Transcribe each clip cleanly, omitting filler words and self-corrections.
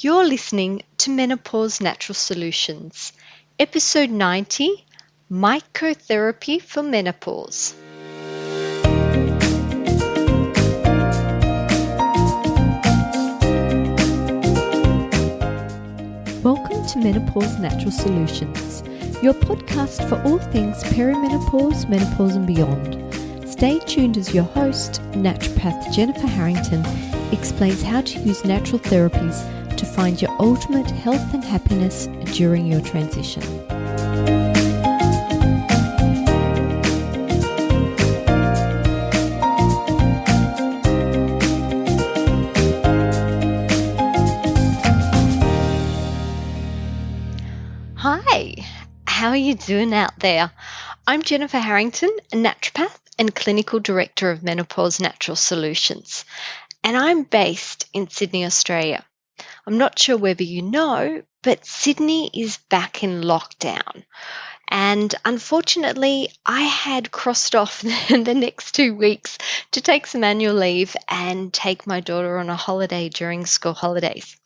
You're listening to Menopause Natural Solutions, Episode 90, Mycotherapy for Menopause. Welcome to Menopause Natural Solutions, your podcast for all things perimenopause, menopause and beyond. Stay tuned as your host, naturopath Jennifer Harrington, explains how to use natural therapies to find your ultimate health and happiness during your transition. Hi, how are you doing out there? I'm Jennifer Harrington, a naturopath and clinical director of Menopause Natural Solutions, and I'm based in Sydney, Australia. I'm not sure whether you know, but Sydney is back in lockdown. And unfortunately, I had crossed off the next 2 weeks to take some annual leave and take my daughter on a holiday during school holidays.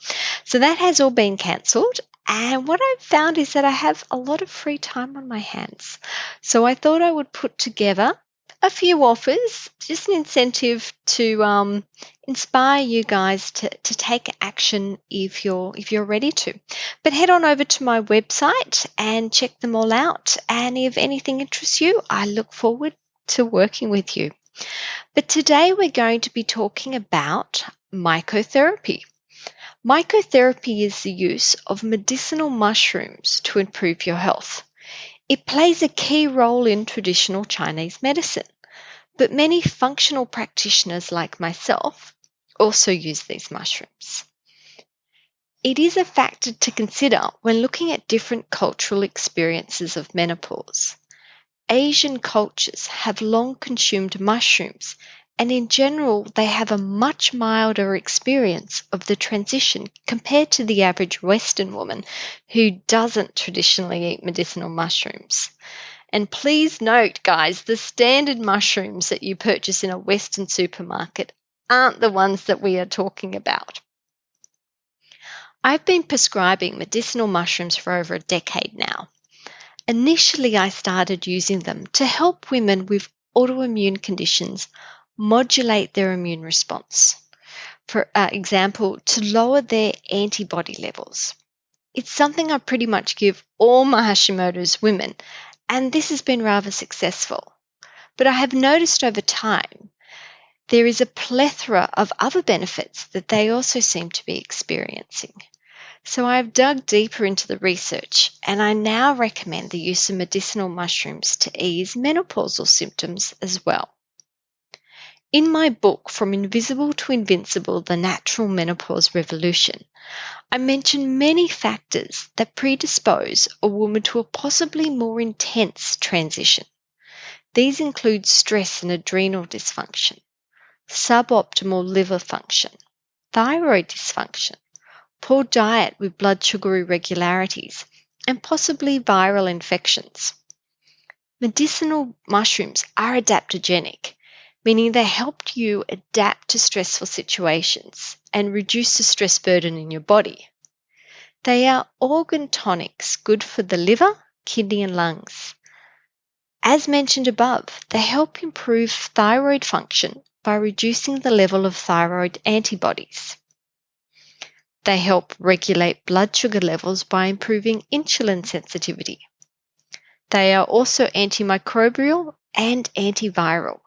So that has all been cancelled. And what I've found is that I have a lot of free time on my hands. So I thought I would put together a few offers, just an incentive to inspire you guys to take action if you're ready to. But head on over to my website and check them all out. And if anything interests you, I look forward to working with you. But today we're going to be talking about mycotherapy. Mycotherapy is the use of medicinal mushrooms to improve your health. It plays a key role in traditional Chinese medicine, but many functional practitioners like myself also use these mushrooms. It is a factor to consider when looking at different cultural experiences of menopause. Asian cultures have long consumed mushrooms, and in general, they have a much milder experience of the transition compared to the average Western woman who doesn't traditionally eat medicinal mushrooms. And please note, guys, the standard mushrooms that you purchase in a Western supermarket aren't the ones that we are talking about. I've been prescribing medicinal mushrooms for over a decade now. Initially, I started using them to help women with autoimmune conditions modulate their immune response. For example, to lower their antibody levels. It's something I pretty much give all my Hashimoto's women, and this has been rather successful. But I have noticed over time there is a plethora of other benefits that they also seem to be experiencing. So I've dug deeper into the research, and I now recommend the use of medicinal mushrooms to ease menopausal symptoms as well. In my book, From Invisible to Invincible, The Natural Menopause Revolution, I mention many factors that predispose a woman to a possibly more intense transition. These include stress and adrenal dysfunction, suboptimal liver function, thyroid dysfunction, poor diet with blood sugar irregularities, and possibly viral infections. Medicinal mushrooms are adaptogenic, meaning they help you adapt to stressful situations and reduce the stress burden in your body. They are organ tonics, good for the liver, kidney and lungs. As mentioned above, they help improve thyroid function by reducing the level of thyroid antibodies. They help regulate blood sugar levels by improving insulin sensitivity. They are also antimicrobial and antiviral.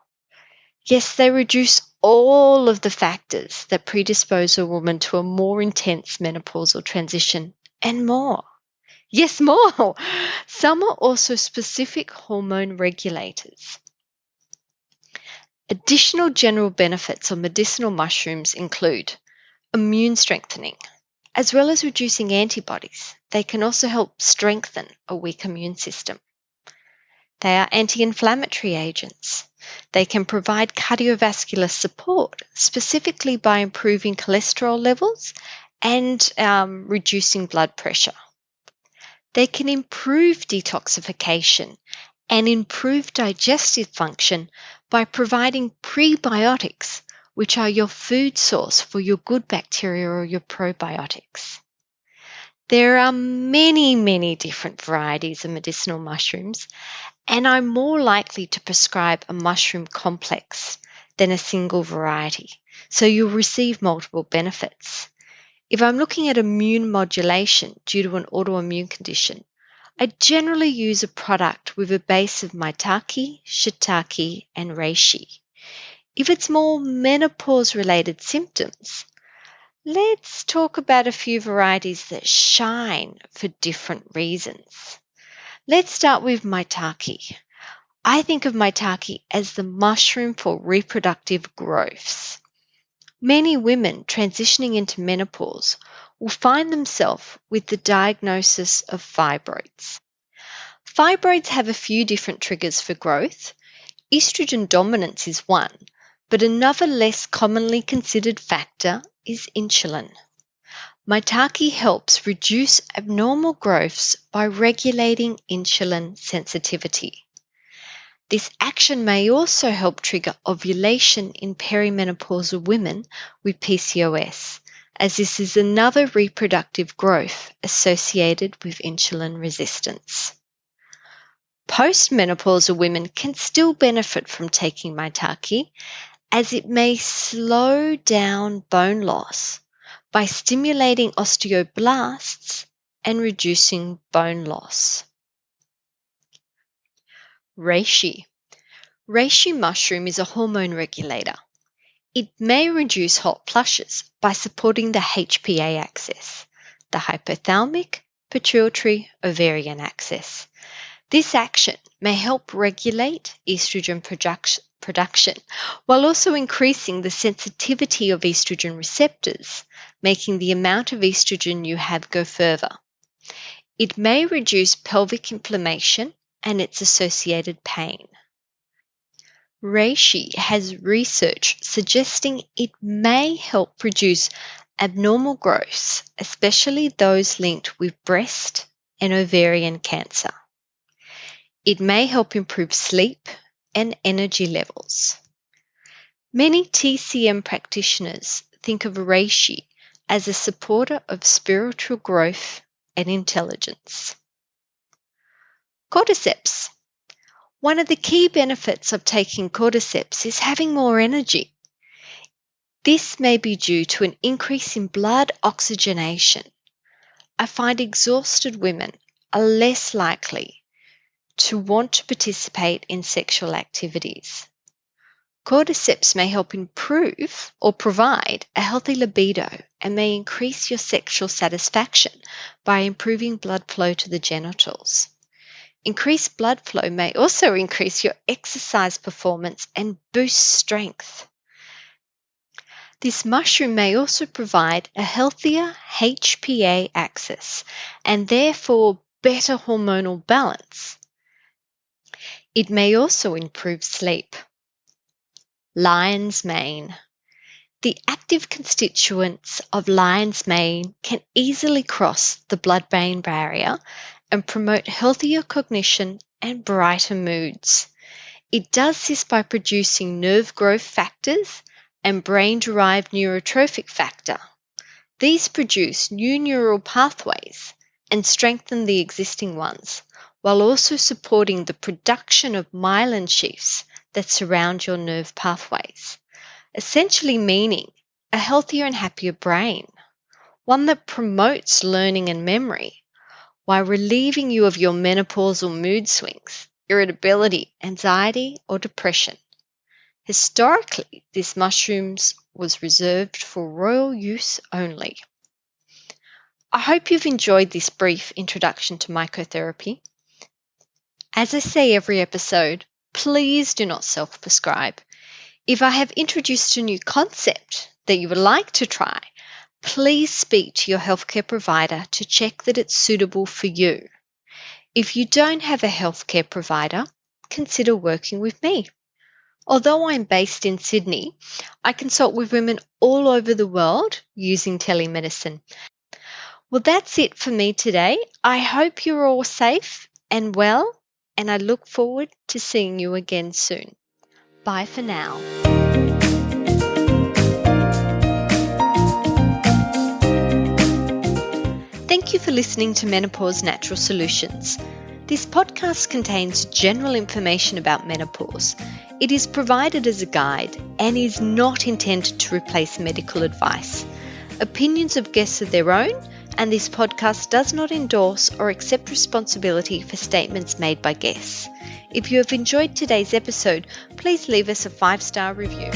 Yes, they reduce all of the factors that predispose a woman to a more intense menopausal transition and more. Yes, more. Some are also specific hormone regulators. Additional general benefits of medicinal mushrooms include immune strengthening, as well as reducing antibodies. They can also help strengthen a weak immune system. They are anti-inflammatory agents. They can provide cardiovascular support, specifically by improving cholesterol levels and reducing blood pressure. They can improve detoxification and improve digestive function by providing prebiotics, which are your food source for your good bacteria or your probiotics. There are many, many different varieties of medicinal mushrooms, and I'm more likely to prescribe a mushroom complex than a single variety, so you'll receive multiple benefits. If I'm looking at immune modulation due to an autoimmune condition, I generally use a product with a base of maitake, shiitake, and reishi. If it's more menopause-related symptoms, let's talk about a few varieties that shine for different reasons. Let's start with maitake. I think of maitake as the mushroom for reproductive growths. Many women transitioning into menopause will find themselves with the diagnosis of fibroids. Fibroids have a few different triggers for growth. Estrogen dominance is one, but another less commonly considered factor is insulin. Maitake helps reduce abnormal growths by regulating insulin sensitivity. This action may also help trigger ovulation in perimenopausal women with PCOS, as this is another reproductive growth associated with insulin resistance. Postmenopausal women can still benefit from taking maitake, as it may slow down bone loss by stimulating osteoblasts and reducing bone loss. Reishi. Reishi mushroom is a hormone regulator. It may reduce hot flushes by supporting the HPA axis, the hypothalamic, pituitary, ovarian axis. This action may help regulate estrogen production while also increasing the sensitivity of estrogen receptors, making the amount of estrogen you have go further. It may reduce pelvic inflammation and its associated pain. Reishi has research suggesting it may help reduce abnormal growths, especially those linked with breast and ovarian cancer. It may help improve sleep and energy levels. Many TCM practitioners think of reishi as a supporter of spiritual growth and intelligence. Cordyceps. One of the key benefits of taking cordyceps is having more energy. This may be due to an increase in blood oxygenation. I find exhausted women are less likely to want to participate in sexual activities. Cordyceps may help improve or provide a healthy libido and may increase your sexual satisfaction by improving blood flow to the genitals. Increased blood flow may also increase your exercise performance and boost strength. This mushroom may also provide a healthier HPA axis and therefore better hormonal balance. It may also improve sleep. Lion's mane. The active constituents of lion's mane can easily cross the blood-brain barrier and promote healthier cognition and brighter moods. It does this by producing nerve growth factors and brain-derived neurotrophic factor. These produce new neural pathways and strengthen the existing ones, while also supporting the production of myelin sheaths that surround your nerve pathways, essentially meaning a healthier and happier brain, one that promotes learning and memory, while relieving you of your menopausal mood swings, irritability, anxiety, or depression. Historically, this mushroom was reserved for royal use only. I hope you've enjoyed this brief introduction to mycotherapy. As I say every episode, please do not self-prescribe. If I have introduced a new concept that you would like to try, please speak to your healthcare provider to check that it's suitable for you. If you don't have a healthcare provider, consider working with me. Although I'm based in Sydney, I consult with women all over the world using telemedicine. Well, that's it for me today. I hope you're all safe and well, and I look forward to seeing you again soon. Bye for now. Thank you for listening to Menopause Natural Solutions. This podcast contains general information about menopause. It is provided as a guide and is not intended to replace medical advice. Opinions of guests are their own, and this podcast does not endorse or accept responsibility for statements made by guests. If you have enjoyed today's episode, please leave us a 5-star review.